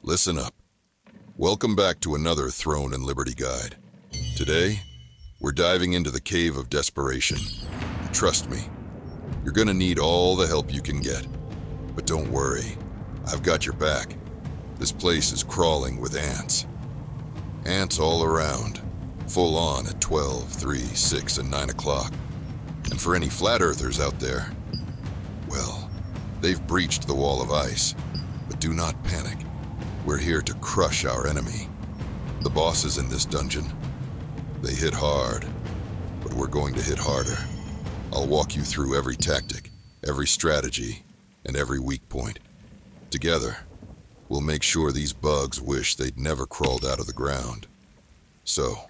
Listen up. Welcome back to another Throne and Liberty guide. Today, we're diving into the Cave of Desperation. And trust me, you're gonna need all the help you can get. But don't worry, I've got your back. This place is crawling with ants. Ants all around, full on at 12, 3, 6, and 9 o'clock. And for any flat earthers out there, well, they've breached the wall of ice. But do not panic. We're here to crush our enemy. The bosses in this dungeon, they hit hard, but we're going to hit harder. I'll walk you through every tactic, every strategy, and every weak point. Together, we'll make sure these bugs wish they'd never crawled out of the ground. So,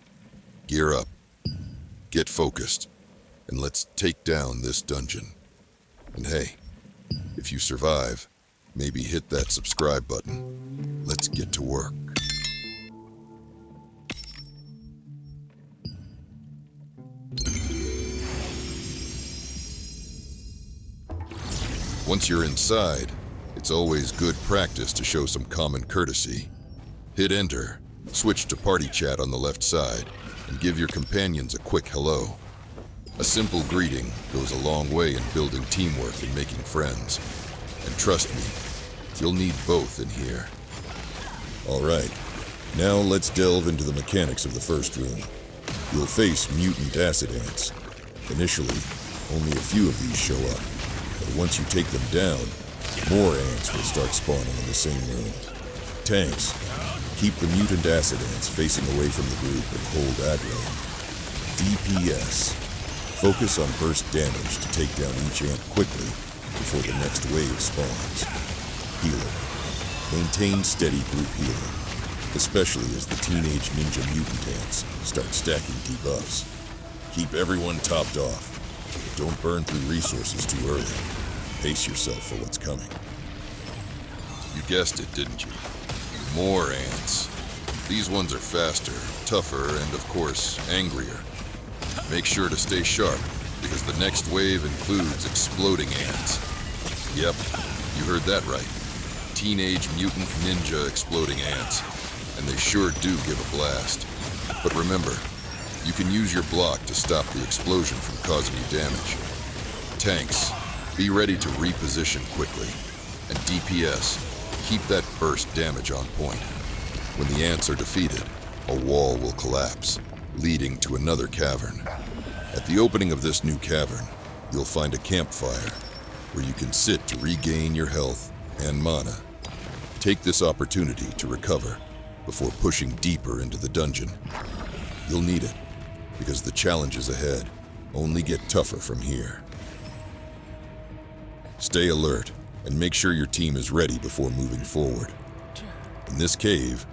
gear up, get focused, and let's take down this dungeon. And hey, if you survive, maybe hit that subscribe button. Let's get to work. Once you're inside, it's always good practice to show some common courtesy. Hit enter, switch to party chat on the left side, and give your companions a quick hello. A simple greeting goes a long way in building teamwork and making friends. And trust me, you'll need both in here. All right, now let's delve into the mechanics of the first room. You'll face mutant acid ants. Initially, only a few of these show up, but once you take them down, more ants will start spawning in the same room. Tanks, keep the mutant acid ants facing away from the group and hold aggro. DPS, focus on burst damage to take down each ant quickly before the next wave spawns. Healer, maintain steady group healing, especially as the teenage ninja mutant ants start stacking debuffs. Keep everyone topped off. Don't burn through resources too early. Pace yourself for what's coming. You guessed it, didn't you? More ants. These ones are faster, tougher, and of course, angrier. Make sure to stay sharp, because the next wave includes exploding ants. Yep, you heard that right. Teenage mutant ninja exploding ants. And they sure do give a blast. But remember, you can use your block to stop the explosion from causing you damage. Tanks, be ready to reposition quickly. And DPS, keep that burst damage on point. When the ants are defeated, a wall will collapse, leading to another cavern. At the opening of this new cavern, you'll find a campfire where you can sit to regain your health and mana. Take this opportunity to recover before pushing deeper into the dungeon. You'll need it, because the challenges ahead only get tougher from here. Stay alert and make sure your team is ready before moving forward. In this cave,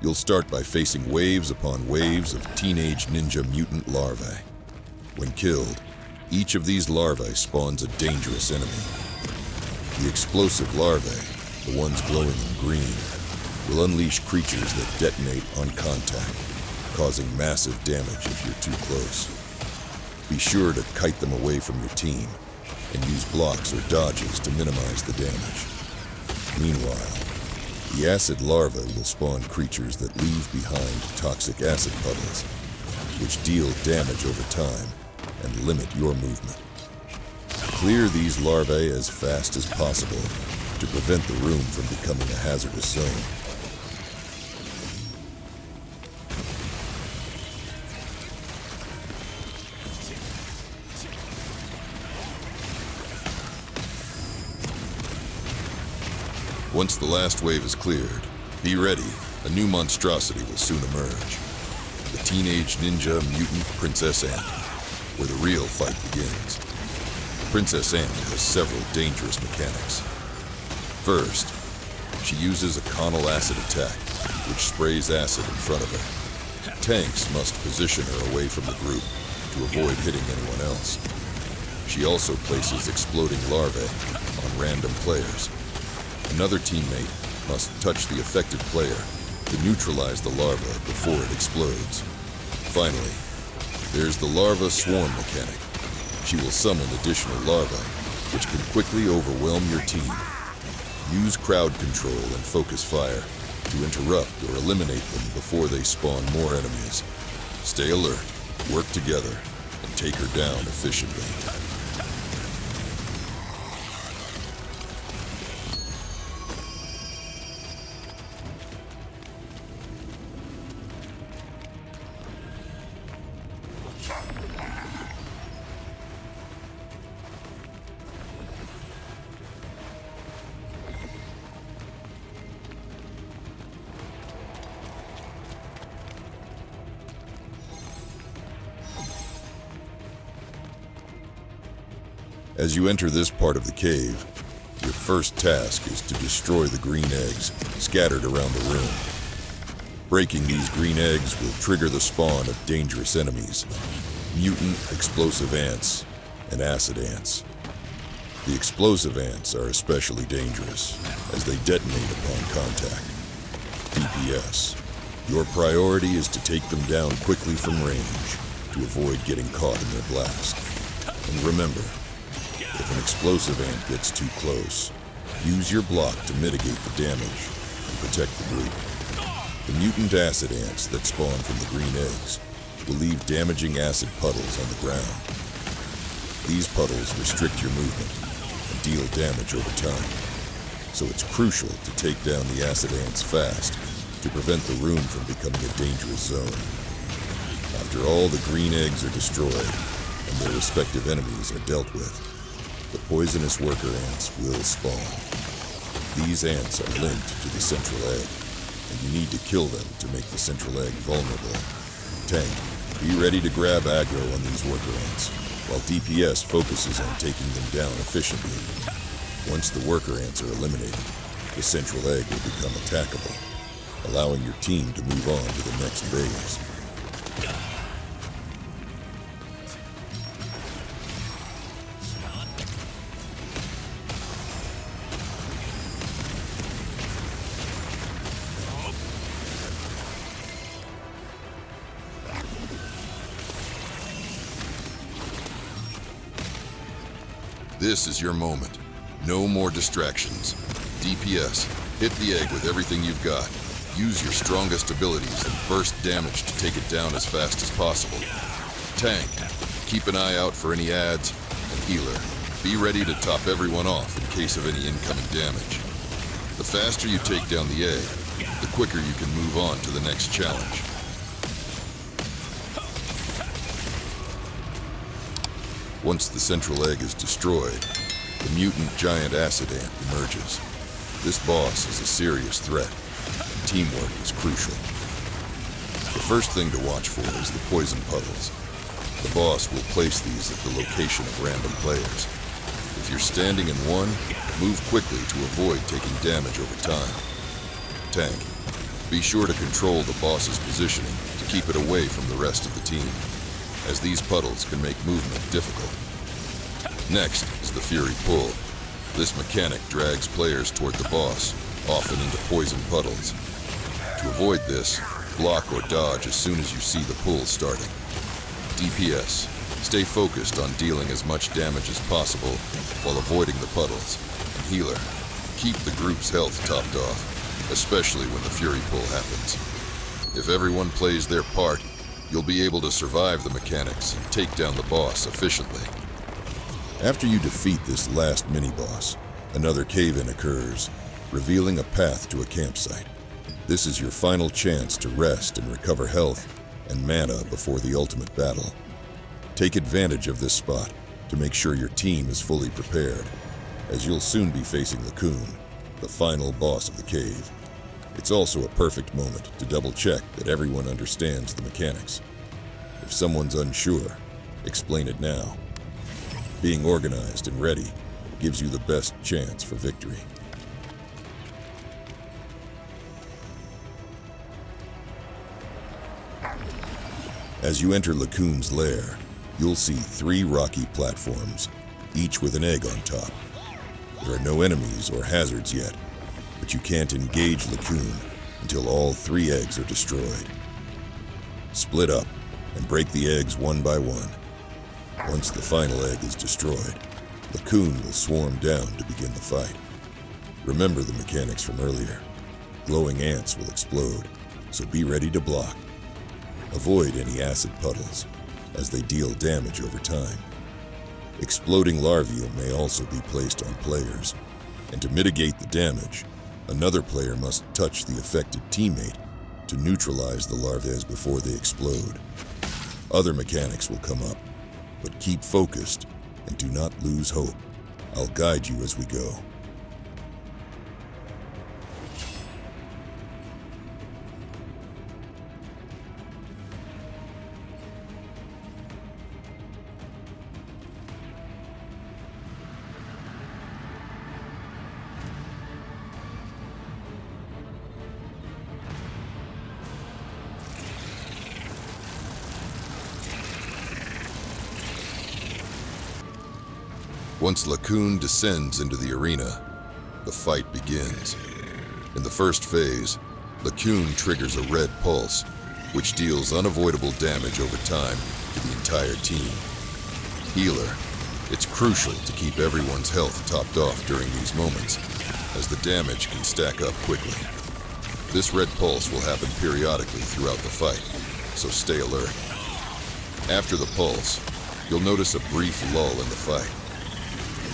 you'll start by facing waves upon waves of teenage ninja mutant larvae. When killed, each of these larvae spawns a dangerous enemy. The explosive larvae, the ones glowing in green, will unleash creatures that detonate on contact, causing massive damage if you're too close. Be sure to kite them away from your team and use blocks or dodges to minimize the damage. Meanwhile, the acid larvae will spawn creatures that leave behind toxic acid puddles, which deal damage over time and limit your movement. Clear these larvae as fast as possible to prevent the room from becoming a hazardous zone. Once the last wave is cleared, be ready. A new monstrosity will soon emerge. The teenage ninja mutant Princess Ant, where the real fight begins. Princess Ant has several dangerous mechanics. First, she uses a conal acid attack, which sprays acid in front of her. Tanks must position her away from the group to avoid hitting anyone else. She also places exploding larvae on random players. Another teammate must touch the affected player to neutralize the larva before it explodes. Finally, there's the larva swarm mechanic. She will summon additional larvae, which can quickly overwhelm your team. Use crowd control and focus fire to interrupt or eliminate them before they spawn more enemies. Stay alert, work together, and take her down efficiently. As you enter this part of the cave, your first task is to destroy the green eggs scattered around the room. Breaking these green eggs will trigger the spawn of dangerous enemies, mutant explosive ants and acid ants. The explosive ants are especially dangerous as they detonate upon contact. DPS. Your priority is to take them down quickly from range to avoid getting caught in their blast. And remember, if an explosive ant gets too close, use your block to mitigate the damage and protect the group. The mutant acid ants that spawn from the green eggs will leave damaging acid puddles on the ground. These puddles restrict your movement and deal damage over time, so it's crucial to take down the acid ants fast to prevent the room from becoming a dangerous zone. After all the green eggs are destroyed and their respective enemies are dealt with, the poisonous worker ants will spawn. These ants are linked to the central egg, and you need to kill them to make the central egg vulnerable. Tank, be ready to grab aggro on these worker ants, while DPS focuses on taking them down efficiently. Once the worker ants are eliminated, the central egg will become attackable, allowing your team to move on to the next phase. This is your moment. No more distractions. DPS, hit the egg with everything you've got. Use your strongest abilities and burst damage to take it down as fast as possible. Tank, keep an eye out for any adds, and healer, be ready to top everyone off in case of any incoming damage. The faster you take down the egg, the quicker you can move on to the next challenge. Once the central egg is destroyed, the mutant giant acid ant emerges. This boss is a serious threat, and teamwork is crucial. The first thing to watch for is the poison puddles. The boss will place these at the location of random players. If you're standing in one, move quickly to avoid taking damage over time. Tank, be sure to control the boss's positioning to keep it away from the rest of the team, as these puddles can make movement difficult. Next is the Fury Pull. This mechanic drags players toward the boss, often into poison puddles. To avoid this, block or dodge as soon as you see the pull starting. DPS, stay focused on dealing as much damage as possible while avoiding the puddles. And healer, keep the group's health topped off, especially when the Fury Pull happens. If everyone plays their part, you'll be able to survive the mechanics and take down the boss efficiently. After you defeat this last mini-boss, another cave-in occurs, revealing a path to a campsite. This is your final chance to rest and recover health and mana before the ultimate battle. Take advantage of this spot to make sure your team is fully prepared, as you'll soon be facing Lacoon, the final boss of the cave. It's also a perfect moment to double-check that everyone understands the mechanics. If someone's unsure, explain it now. Being organized and ready gives you the best chance for victory. As you enter Lacoon's lair, you'll see 3 rocky platforms, each with an egg on top. There are no enemies or hazards yet, but you can't engage Lacoon until all 3 eggs are destroyed. Split up and break the eggs one by one. Once the final egg is destroyed, Lacoon will swarm down to begin the fight. Remember the mechanics from earlier. glowing ants will explode, so be ready to block. Avoid any acid puddles, as they deal damage over time. Exploding larvae may also be placed on players, and to mitigate the damage, another player must touch the affected teammate to neutralize the larvae before they explode. Other mechanics will come up, but keep focused and do not lose hope. I'll guide you as we go. Once Lacoon descends into the arena, the fight begins. In the first phase, Lacoon triggers a red pulse, which deals unavoidable damage over time to the entire team. Healer, it's crucial to keep everyone's health topped off during these moments, as the damage can stack up quickly. This red pulse will happen periodically throughout the fight, so stay alert. After the pulse, you'll notice a brief lull in the fight.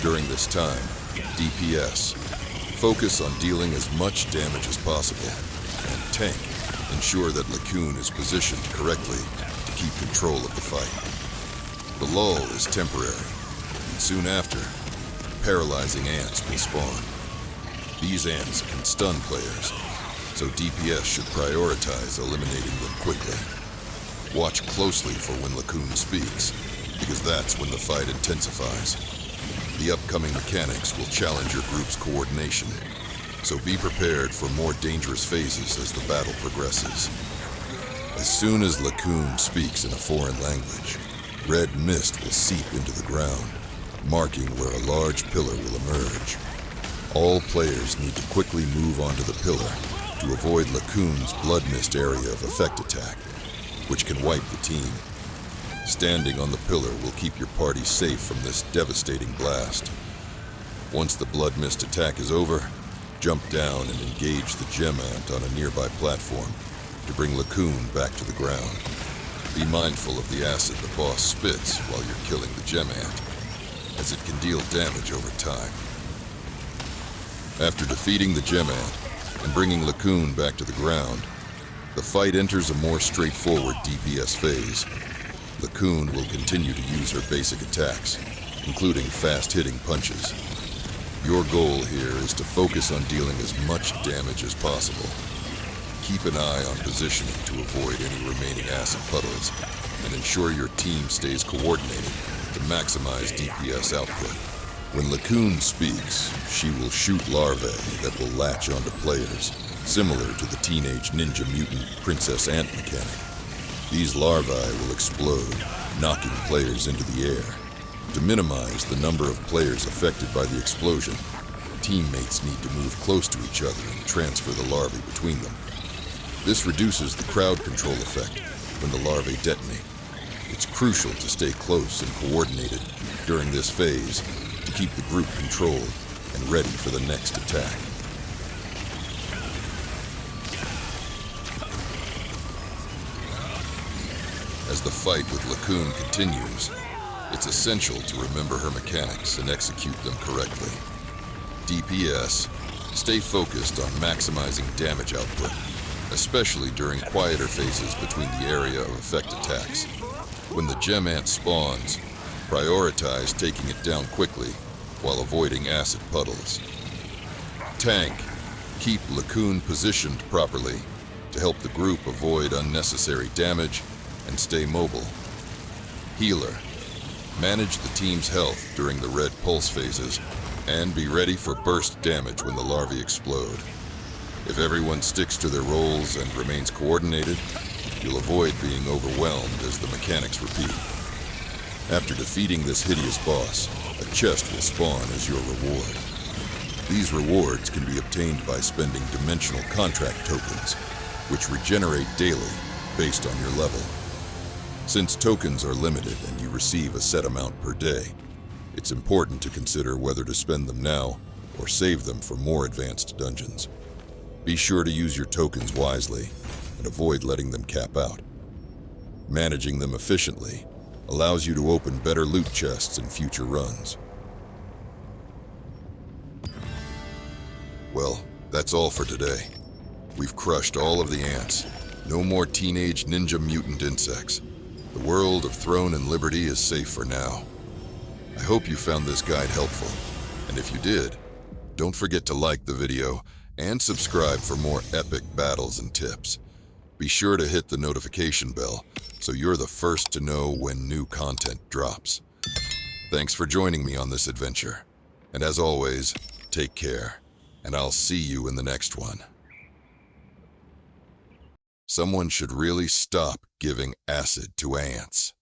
During this time, DPS, focus on dealing as much damage as possible, and tank, ensure that Lacoon is positioned correctly to keep control of the fight. The lull is temporary, and soon after, paralyzing ants will spawn. These ants can stun players, so DPS should prioritize eliminating them quickly. Watch closely for when Lacoon speaks, because that's when the fight intensifies. The upcoming mechanics will challenge your group's coordination, so be prepared for more dangerous phases as the battle progresses. As soon as Lacoon speaks in a foreign language, red mist will seep into the ground, marking where a large pillar will emerge. All players need to quickly move onto the pillar to avoid Lacoon's blood mist area of effect attack, which can wipe the team. Standing on the pillar will keep your party safe from this devastating blast. Once the blood mist attack is over, jump down and engage the gem ant on a nearby platform to bring Lacoon back to the ground. Be mindful of the acid the boss spits while you're killing the gem ant, as it can deal damage over time. After defeating the gem ant and bringing Lacoon back to the ground, the fight enters a more straightforward DPS phase. Lacoon will continue to use her basic attacks, including fast-hitting punches. Your goal here is to focus on dealing as much damage as possible. Keep an eye on positioning to avoid any remaining acid puddles, and ensure your team stays coordinated to maximize DPS output. When Lacoon speaks, she will shoot larvae that will latch onto players, similar to the Teenage Ninja Mutant Princess Ant mechanic. These larvae will explode, knocking players into the air. To minimize the number of players affected by the explosion, teammates need to move close to each other and transfer the larvae between them. This reduces the crowd control effect when the larvae detonate. It's crucial to stay close and coordinated during this phase to keep the group controlled and ready for the next attack. As the fight with Lacoon continues, it's essential to remember her mechanics and execute them correctly. DPS, stay focused on maximizing damage output, especially during quieter phases between the area of effect attacks. When the gem ant spawns, prioritize taking it down quickly while avoiding acid puddles. Tank, keep Lacoon positioned properly to help the group avoid unnecessary damage and stay mobile. Healer, manage the team's health during the red pulse phases and be ready for burst damage when the larvae explode. If everyone sticks to their roles and remains coordinated, you'll avoid being overwhelmed as the mechanics repeat. After defeating this hideous boss, a chest will spawn as your reward. These rewards can be obtained by spending dimensional contract tokens, which regenerate daily based on your level. Since tokens are limited and you receive a set amount per day, it's important to consider whether to spend them now or save them for more advanced dungeons. Be sure to use your tokens wisely and avoid letting them cap out. Managing them efficiently allows you to open better loot chests in future runs. Well, that's all for today. We've crushed all of the ants. No more teenage ninja mutant insects. The world of Throne and Liberty is safe for now. I hope you found this guide helpful, and if you did, don't forget to like the video and subscribe for more epic battles and tips. Be sure to hit the notification bell so you're the first to know when new content drops. Thanks for joining me on this adventure, and as always, take care, and I'll see you in the next one. Someone should really stop giving acid to ants.